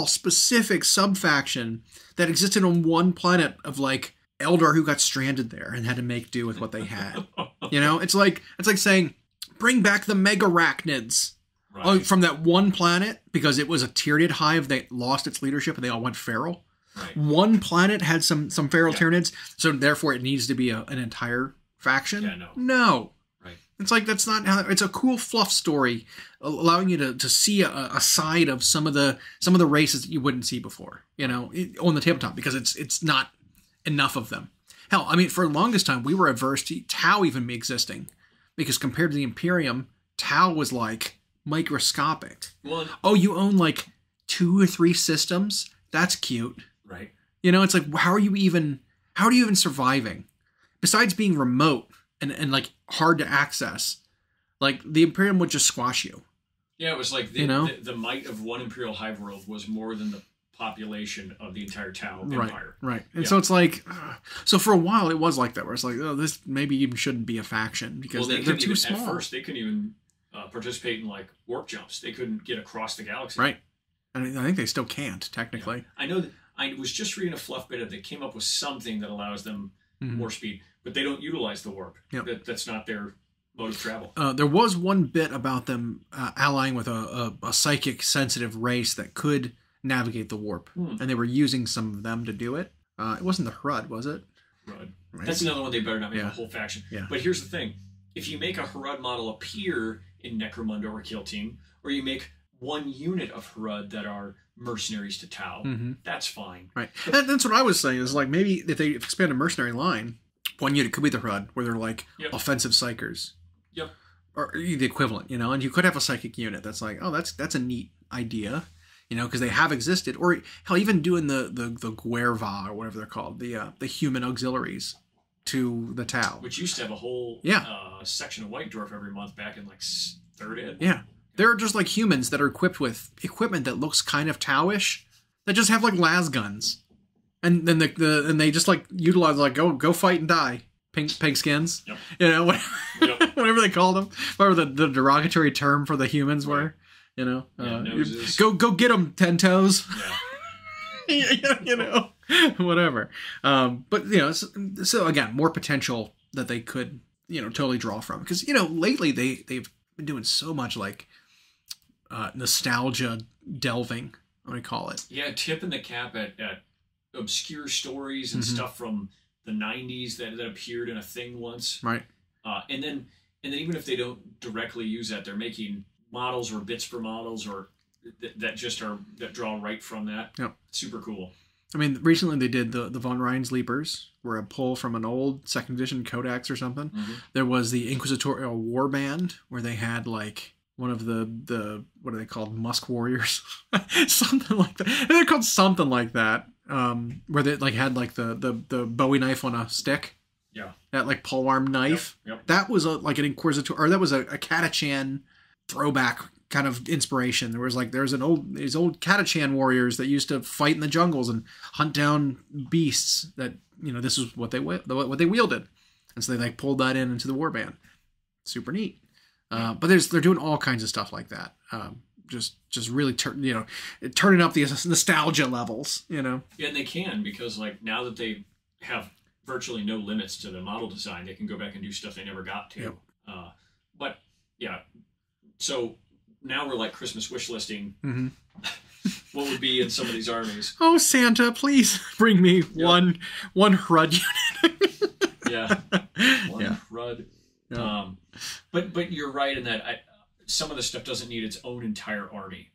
specific sub-faction that existed on one planet of, like, Eldar who got stranded there and had to make do with what they had. It's like saying, bring back the Megarachnids. Right. From that one planet, because it was a Tyranid hive that lost its leadership and they all went feral. Right. One planet had some feral Tyranids, so therefore it needs to be an entire faction. Yeah, no. Right. It's like, that's not how. It's a cool fluff story, allowing you to see a side of some of the races that you wouldn't see before. On the tabletop, because it's not enough of them. Hell, I mean, for the longest time we were averse to Tau even existing, because compared to the Imperium, Tau was like microscopic. Well, you own like 2 or 3 systems? That's cute. Right. It's like, how are you even surviving? Besides being remote and like hard to access, like, the Imperium would just squash you. Yeah, it was like the might of one Imperial hive world was more than the population of the entire Tau Empire. Right. And so it's like, so for a while it was like that, where it's like, oh, this maybe even shouldn't be a faction, because they're too small. At first, they couldn't even participate in, like, warp jumps. They couldn't get across the galaxy. Right. I think they still can't, technically. Yeah. I know that I was just reading a fluff bit of they came up with something that allows them more speed, but they don't utilize the warp. Yep. That's not their mode of travel. There was one bit about them allying with a psychic sensitive race that could navigate the warp, and they were using some of them to do it. It wasn't the Hrud, was it? Hrud. Right. That's another one they better not make a whole faction. Yeah. But here's the thing. If you make a Hrud model appear in Necromunda or Kill Team, or you make one unit of Hrud that are mercenaries to Tau, that's fine. Right. That's what I was saying, is like maybe if they expand a mercenary line, one unit could be the Hrud, where they're like offensive psychers. Yep. Or the equivalent, and you could have a psychic unit that's like, oh, that's a neat idea. Because they have existed, or hell, even doing the Guerva or whatever they're called, the human auxiliaries to the Tau, which used to have a whole section of White Dwarf every month back in like third ed. Yeah, they're just like humans that are equipped with equipment that looks kind of Tau-ish, that just have like las guns, and then and they just like utilize like go fight and die. Pink skins, whatever they called them, whatever the derogatory term for the humans were. Go get them, 10 toes. Yeah. Whatever. But so again, more potential that they could totally draw from, because lately they've been doing so much like nostalgia delving, I'm gonna call it. Yeah, tipping the cap at obscure stories and stuff from the 90s that appeared in a thing once. Right. And then even if they don't directly use that, they're making models or bits for models or that draw right from that. Yep. Super cool. I mean, recently they did the Von Rhein's Leapers, were a pull from an old 2nd edition codex or something. There was the Inquisitorial Warband, where they had like one of the what are they called, Musk Warriors, something like that. They're called something like that, where they like had like the Bowie knife on a stick. Yeah. That like polearm knife. Yep. That was like an Inquisitor, or that was a Catachan throwback kind of inspiration. There's these old Catachan warriors that used to fight in the jungles and hunt down beasts that, this is what they wielded. And so they like pulled that into the warband. Super neat. But they're doing all kinds of stuff like that. Just really turning up the nostalgia levels, Yeah, and they can, because like now that they have virtually no limits to the model design, they can go back and do stuff they never got to. Yep. But yeah, so now we're like Christmas wish listing. What would be in some of these armies? Oh, Santa, please bring me one Hrud unit. One Hrud. Yeah. But you're right in that some of the stuff doesn't need its own entire army.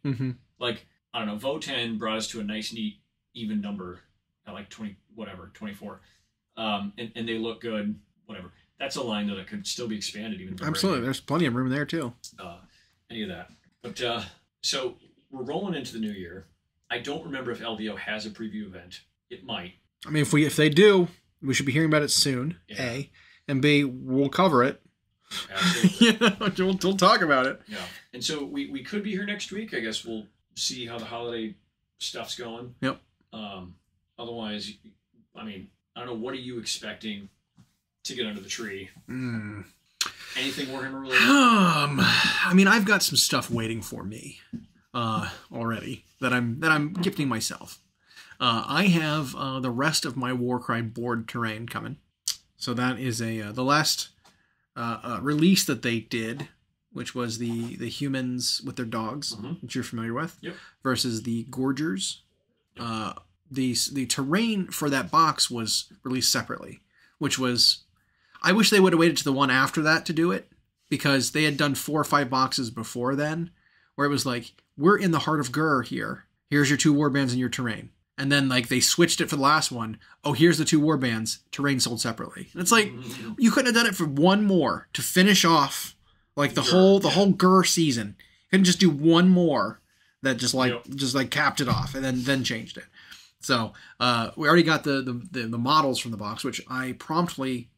Like, I don't know, Votan brought us to a nice, neat, even number at like 24. And they look good, whatever. That's a line, though, that could still be expanded even. Absolutely. There's plenty of room there, too. Any of that. But, so we're rolling into the new year. I don't remember if LVO has a preview event. It might. I mean, if they do, we should be hearing about it soon, A. And B, we'll cover it. Absolutely. We'll talk about it. Yeah. And so we could be here next week. I guess we'll see how the holiday stuff's going. Yep. Otherwise, I mean, I don't know. What are you expecting to get under the tree? Anything Warhammer related? I mean, I've got some stuff waiting for me already that I'm gifting myself. I have the rest of my Warcry board terrain coming. So that is the last release that they did, which was the humans with their dogs, which you're familiar with, versus the Gorgers. Yep. The terrain for that box was released separately, which was, I wish they would have waited to the one after that to do it, because they had done 4 or 5 boxes before then, where it was like, we're in the heart of Gur here. Here's your 2 warbands and your terrain. And then like they switched it for the last one. Oh, here's the 2 warbands. Terrain sold separately. And it's like, you couldn't have done it for one more to finish off like the whole Gur season. You couldn't just do one more that just capped it off and then changed it. So we already got the models from the box, which I promptly,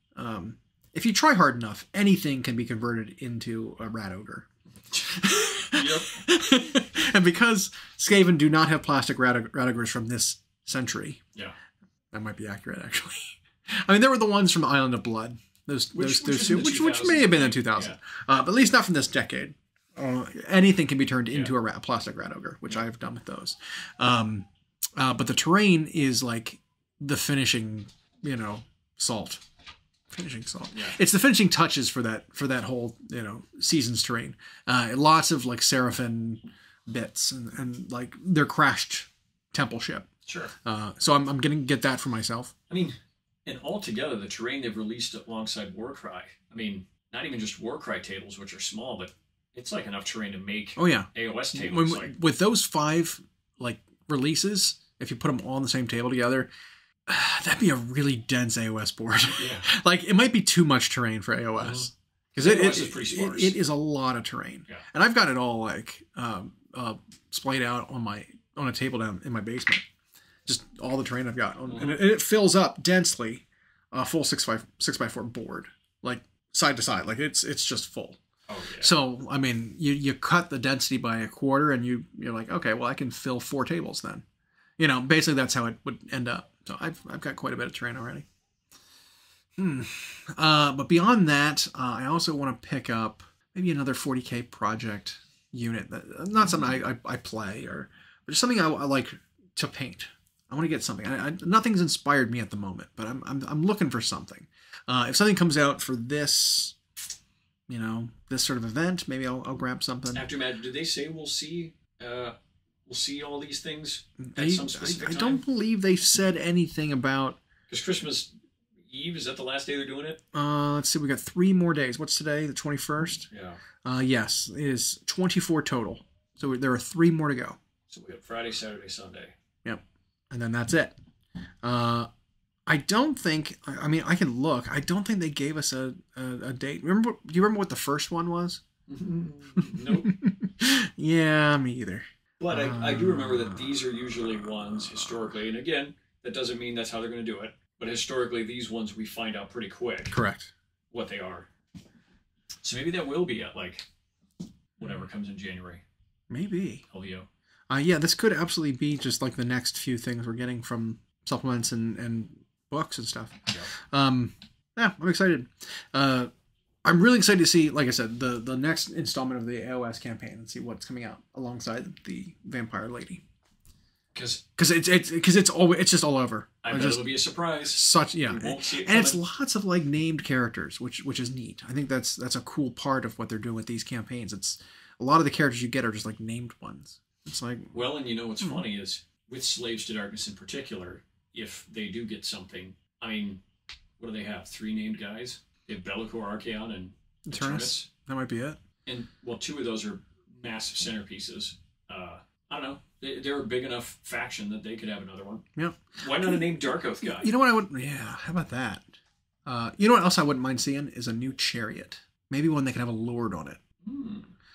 if you try hard enough, anything can be converted into a rat ogre. And because Skaven do not have plastic rat ogres from this century, that might be accurate actually. I mean, there were the ones from the Island of Blood, those two, which may have been in 2000, but at least not from this decade. Anything can be turned into a plastic rat ogre, which I have done with those. But the terrain is like the finishing, salt. Finishing salt. Yeah. It's the finishing touches for that whole, season's terrain. Lots of like Seraphim bits and like they're crashed temple ship. Sure. So I'm going to get that for myself. I mean, and altogether, the terrain they've released alongside Warcry, I mean, not even just Warcry tables, which are small, but it's like enough terrain to make AOS tables. With those 5 like releases, if you put them all on the same table together, that'd be a really dense AOS board. Yeah. Like, it might be too much terrain for AOS. Because AOS is pretty sparse. It is a lot of terrain. Yeah. And I've got it all like splayed out on a table down in my basement. Just all the terrain I've got. And it fills up densely a full 6x4 board. Like, side to side. Like, it's just full. Oh, yeah. So, I mean, you cut the density by a quarter, and you're like, okay, well, I can fill 4 tables then. You know, basically that's how it would end up. So I've got quite a bit of terrain already. But beyond that, I also want to pick up maybe another 40K project unit. Not something I play, but just something I like to paint. I want to get something. Nothing's inspired me at the moment, but I'm looking for something. If something comes out for this, this sort of event, maybe I'll grab something. Aftermath, did they say we'll see all these things at some specific time? I don't believe they said anything about... Because Christmas Eve, is that the last day they're doing it? Let's see, we got 3 more days. What's today? The 21st? Yeah. Yes, it is 24 total. So there are 3 more to go. So we got Friday, Saturday, Sunday. Yep. And then that's it. I don't think... I mean, I can look. I don't think they gave us a date. Do you remember what the first one was? Nope. Yeah, me either. But I do remember that these are usually ones, historically, and again, that doesn't mean that's how they're going to do it, but historically, these ones we find out pretty quick. Correct. What they are. So maybe that will be at, like, whatever comes in January. Maybe. LEO. Yeah, this could absolutely be just like the next few things we're getting from supplements and books and stuff. Yeah, yeah, I'm excited. I'm really excited to see, like I said, the next installment of the AOS campaign and see what's coming out alongside the Vampire Lady. Because it's just all over. I bet it'll be a surprise. We won't see it coming. And it's lots of like named characters, which is neat. I think that's a cool part of what they're doing with these campaigns. It's a lot of the characters you get are just like named ones. It's like, well, and what's funny is with Slaves to Darkness in particular, if they do get something, I mean, what do they have? 3 named guys. They have Bellicor, Archaon, and Eternus. That might be it. And, well, 2 of those are massive centerpieces. I don't know. They're a big enough faction that they could have another one. Yeah. Why not a named Dark Oath guy? You know what I would... Yeah, how about that? You know what else I wouldn't mind seeing? Is a new chariot. Maybe one that can have a lord on it.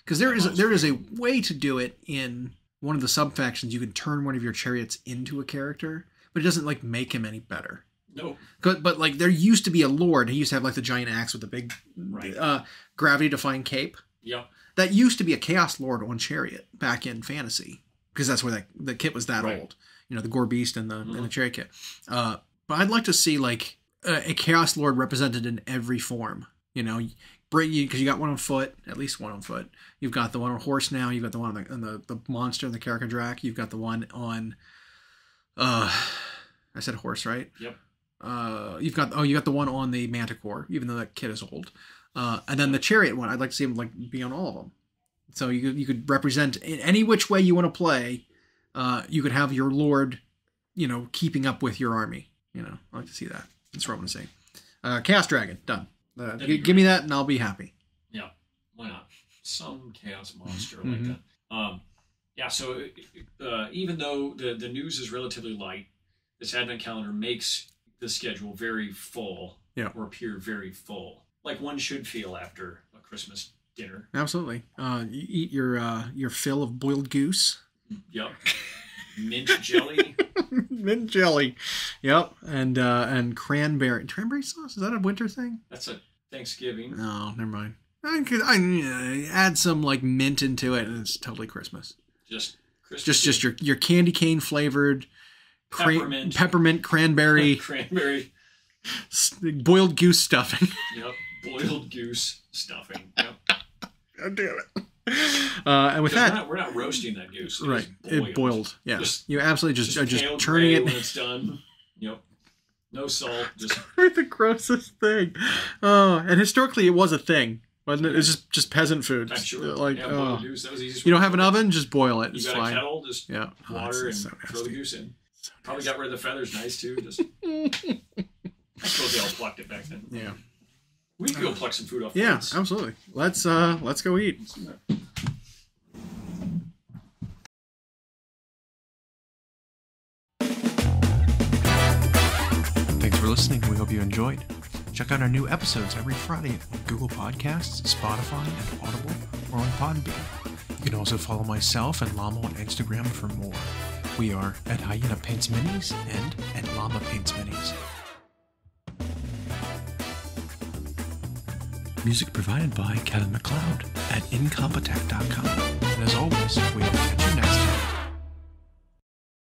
Because there is a way to do it in one of the sub-factions. You can turn one of your chariots into a character, but it doesn't, like, make him any better. No. But like, there used to be a lord. He used to have like the giant axe with the big gravity-defying cape. Yep. That used to be a Chaos Lord on Chariot back in Fantasy, because that's where the kit was that old. The Gore Beast and the Chariot kit. But I'd like to see like a Chaos Lord represented in every form. Because you got one on foot, at least one on foot. You've got the one on horse now. You've got the one on the monster and the Karakadrak. You've got the one on. I said horse, right? Yep. You got the one on the Manticore, even though that kit is old. And then the Chariot one, I'd like to see him like be on all of them. So you could represent in any which way you want to play. You could have your Lord, keeping up with your army. I'd like to see that. That's what I'm going to say. Chaos Dragon, done. Give me that and I'll be happy. Yeah, why not? Some chaos monster like that. Yeah, so even though the news is relatively light, this Advent calendar makes the schedule very full, or appear very full, like one should feel after a Christmas dinner. Absolutely. You eat your fill of boiled goose. Yep. Mint jelly. Mint jelly. Yep. And cranberry sauce. Is that a winter thing? That's a Thanksgiving. No, never mind. I add some like mint into it, and it's totally Christmas. Just Christmas. Just your candy cane flavored. Peppermint, cranberry, boiled goose stuffing. Yep, boiled goose stuffing. Yep. God damn it. And with that, we're not roasting that goose. Right, it boiled. Yeah, you absolutely just pale turning it when it's done. Yep, no salt. Just the grossest thing. Oh, and historically it was a thing. Wasn't it? It's just peasant food. I'm sure. Like, yeah, boil the goose. That was the easiest. You don't have an oven? Just boil it. It's you got fine. a kettle, just water and throw the goose in. So probably got rid of the feathers nice too. Just I suppose they all plucked it back then. Yeah. We could go pluck some food off. Yeah, plates. absolutely. Let's go eat. Thanks for listening. We hope you enjoyed. Check out our new episodes every Friday on Google Podcasts, Spotify, and Audible, or on Podbean. You can also follow myself and Llama on Instagram for more. We are at Hyena Paints Minis and at Llama Paints Minis. Music provided by Kevin MacLeod at incompetech.com. And as always, we will catch you next time.